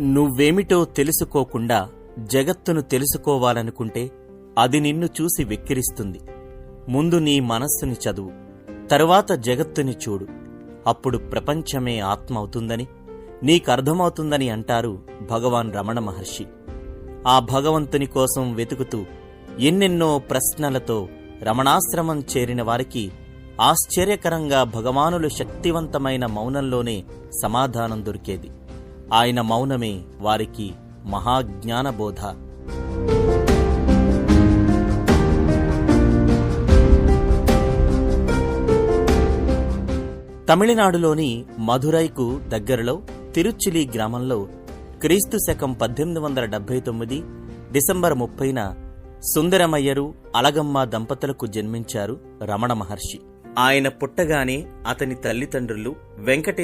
నువ్వేమిటో తెలుసుకోకుండా జగత్తును తెలుసుకోవాలనుకుంటే అది నిన్ను చూసి వెక్కిరిస్తుంది. ముందు నీ మనస్సుని చదువు, తరువాత జగత్తుని చూడు. అప్పుడు ప్రపంచమే ఆత్మ అవుతుందని నీకర్థమవుతుందని అంటారు భగవాన్ రమణ మహర్షి. ఆ భగవంతుని కోసం వెతుకుతూ ఎన్నెన్నో ప్రశ్నలతో రమణాశ్రమం చేరిన వారికి ఆశ్చర్యకరంగా భగవానులు శక్తివంతమైన మౌనంలోనే సమాధానం దొరికేది. ఆయన మౌనమే వారికి మహాజ్ఞానబోధ. తమిళనాడులోని మధురైకు దగ్గరలో తిరుచిలి గ్రామంలో క్రీస్తు శకం 1879 డిసెంబర్ 30న సుందరమయ్యరు, అలగమ్మ దంపతులకు జన్మించారు రమణ మహర్షి. ఆయన పుట్టగానే అతని తల్లిదండ్రులు వెంకటే